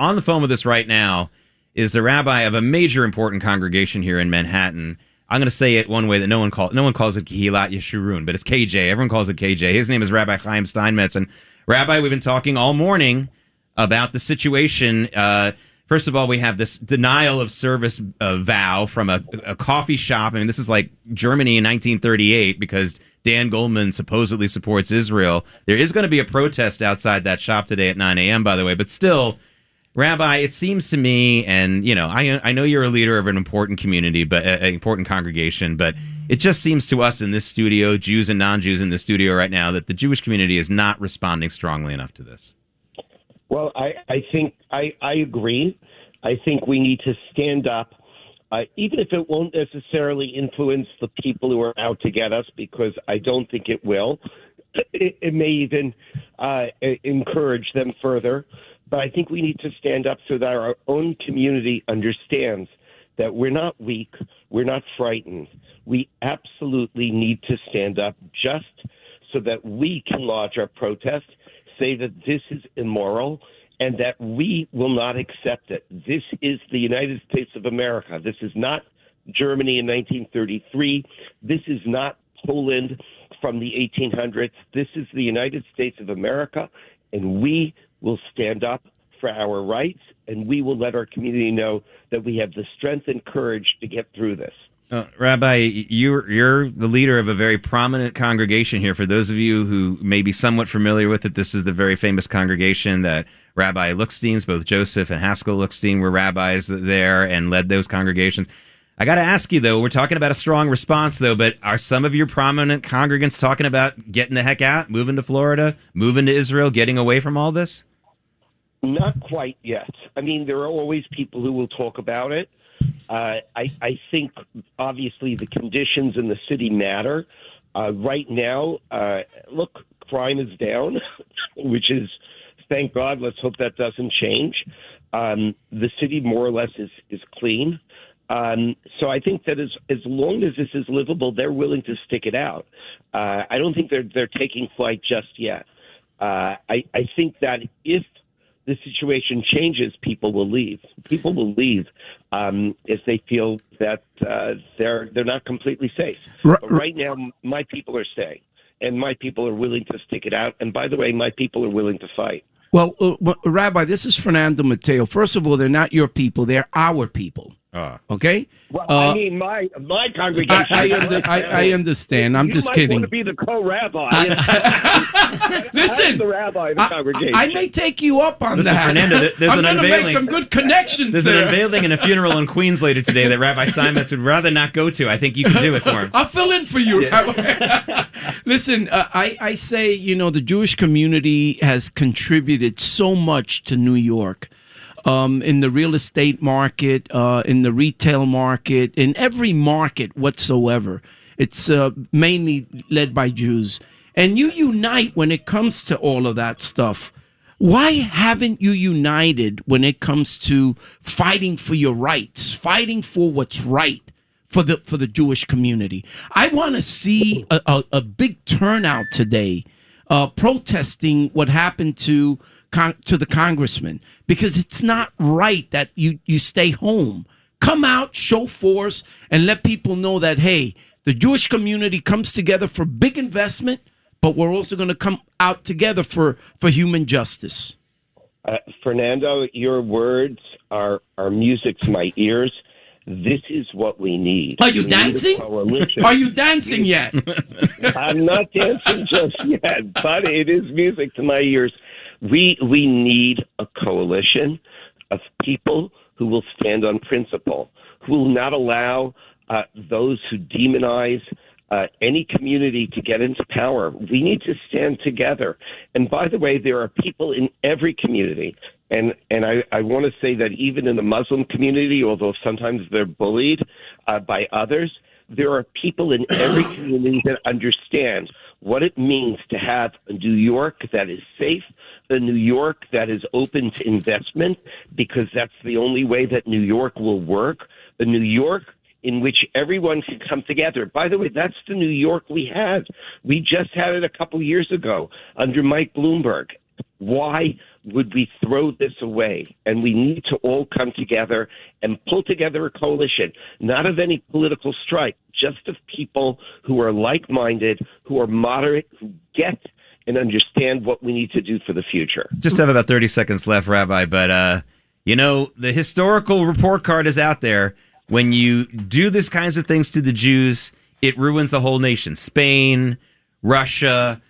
on the phone with us right now is the rabbi of a major important congregation here in Manhattan. I'm going to say it one way that no one calls it Kehilat Yeshurun, but it's KJ. Everyone calls it KJ. His name is Rabbi Chaim Steinmetz. And Rabbi, we've been talking all morning about the situation. First of all, we have this denial of service vow from a coffee shop. I mean, this is like Germany in 1938 because Dan Goldman supposedly supports Israel. There is going to be a protest outside that shop today at 9 a.m., by the way. But still, Rabbi, it seems to me, and I know you're a leader of an important community, but an important congregation, but it just seems to us in this studio, Jews and non-Jews in the studio right now, that the Jewish community is not responding strongly enough to this. Well, I think I agree. I think we need to stand up, even if it won't necessarily influence the people who are out to get us, because I don't think it will. It may even encourage them further. But I think we need to stand up so that our own community understands that we're not weak, we're not frightened. We absolutely need to stand up just so that we can lodge our protest, say that this is immoral, and that we will not accept it. This is the United States of America. This is not Germany in 1933. This is not Poland from the 1800s. This is the United States of America, and we will stand up for our rights, and we will let our community know that we have the strength and courage to get through this. Rabbi, you're the leader of a very prominent congregation here. For those of you who may be somewhat familiar with it, this is the very famous congregation that Rabbi Lookstein's, both Joseph and Haskell Lookstein were rabbis there and led those congregations. I got to ask you, though, we're talking about a strong response, though, but are some of your prominent congregants talking about getting the heck out, moving to Florida, moving to Israel, getting away from all this? Not quite yet. I mean, there are always people who will talk about it. I think, obviously, the conditions in the city matter. Right now, look, crime is down, which is, thank God, let's hope that doesn't change. The city more or less is clean. So I think that as long as this is livable, they're willing to stick it out. I don't think they're taking flight just yet. I think that if the situation changes, people will leave. People will leave if they feel that they're not completely safe. But right now, my people are staying, and my people are willing to stick it out. And by the way, my people are willing to fight. Well, Rabbi, this is Fernando Mateo. First of all, they're not your people; they're our people. Okay. Well, I mean, my congregation. I understand. I'm just kidding. You might want to be the co-rabbi. Listen, I'm the rabbi of the congregation. I may take you up on that. Fernando, there's I'm going to make some good connections. There's an unveiling and a funeral in Queens later today that Rabbi Steinmetz would rather not go to. I think you can do it for him. I'll fill in for you. Yeah. Listen, I say, the Jewish community has contributed so much to New York. In the real estate market, in the retail market, in every market whatsoever. It's mainly led by Jews. And you unite when it comes to all of that stuff. Why haven't you united when it comes to fighting for your rights, fighting for what's right for the Jewish community? I want to see a big turnout today protesting what happened to the congressman, because it's not right that you stay home. Come out, show force, and let people know that, hey, the Jewish community comes together for big investment, but we're also going to come out together for human justice. Fernando, your words are music to my ears. This is what we need. Are you dancing? Are you dancing yet? I'm not dancing just yet, but it is music to my ears. We need a coalition of people who will stand on principle, who will not allow those who demonize any community to get into power. We need to stand together. And by the way, there are people in every community. And I want to say that even in the Muslim community, although sometimes they're bullied by others, there are people in every community that understand what it means to have a New York that is safe, a New York that is open to investment, because that's the only way that New York will work, a New York in which everyone can come together. By the way, that's the New York we had. We just had it a couple years ago under Mike Bloomberg. Why would we throw this away? And we need to all come together and pull together a coalition, not of any political stripe, just of people who are like-minded, who are moderate, who get and understand what we need to do for the future. Just have about 30 seconds left, Rabbi, but, the historical report card is out there. When you do these kinds of things to the Jews, it ruins the whole nation. Spain, Russia,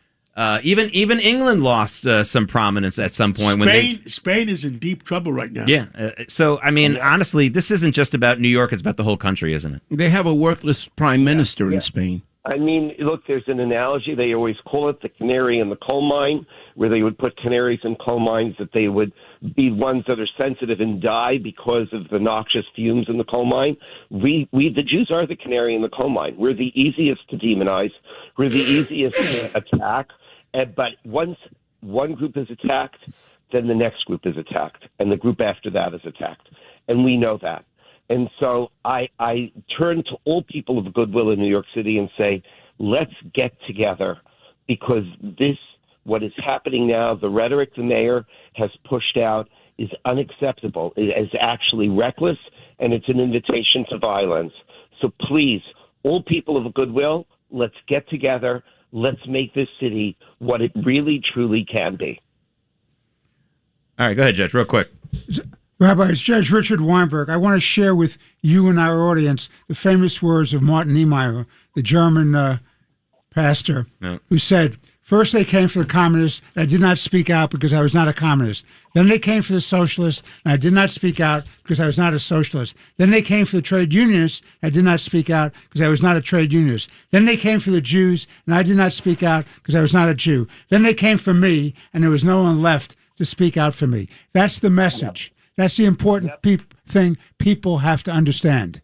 even England lost some prominence at some point. Spain is in deep trouble right now. Yeah. Honestly, this isn't just about New York. It's about the whole country, isn't it? They have a worthless prime minister in Spain. I mean, look, there's an analogy. They always call it the canary in the coal mine, where they would put canaries in coal mines, that they would be ones that are sensitive and die because of the noxious fumes in the coal mine. We the Jews are the canary in the coal mine. We're the easiest to demonize. We're the easiest to attack. But once one group is attacked, then the next group is attacked, and the group after that is attacked. And we know that. And so I turn to all people of goodwill in New York City and say, let's get together, because what is happening now, the rhetoric the mayor has pushed out, is unacceptable. It is actually reckless, and it's an invitation to violence. So please, all people of goodwill, let's get together. Let's make this city what it really, truly can be. All right, go ahead, Judge, real quick. Rabbi, it's Judge Richard Weinberg. I want to share with you and our audience the famous words of Martin Niemeyer, the German pastor, who said, first they came for the communists, and I did not speak out because I was not a communist. Then they came for the socialists, and I did not speak out because I was not a socialist. Then they came for the trade unionists, and I did not speak out because I was not a trade unionist. Then they came for the Jews, and I did not speak out because I was not a Jew. Then they came for me, and there was no one left to speak out for me. That's the message. That's the important thing people have to understand.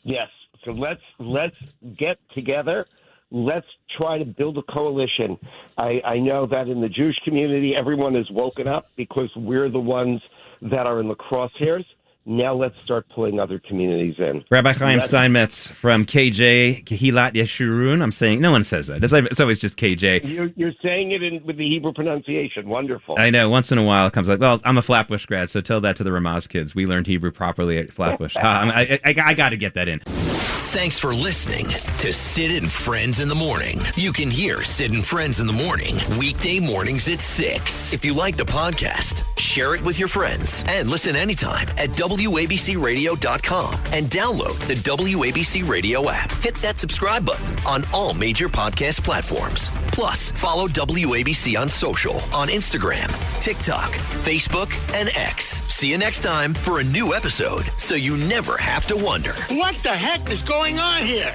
Yes. So let's get together. Let's try to build a coalition. I know that in the Jewish community, everyone is woken up because we're the ones that are in the crosshairs. Now let's start pulling other communities in. Rabbi Chaim Steinmetz from KJ, Kehilat Yeshurun. I'm saying, no one says that. It's always just KJ. You're saying it with the Hebrew pronunciation. Wonderful. I know. Once in a while it comes like, well, I'm a Flatbush grad, so tell that to the Ramaz kids. We learned Hebrew properly at Flatbush. I got to get that in. Thanks for listening to Sid and Friends in the Morning. You can hear Sid and Friends in the Morning weekday mornings at 6. If you like the podcast, share it with your friends and listen anytime at WABCRadio.com and download the WABC Radio app. Hit that subscribe button on all major podcast platforms. Plus, follow WABC on social on Instagram, TikTok, Facebook, and X. See you next time for a new episode so you never have to wonder. What the heck is going on here?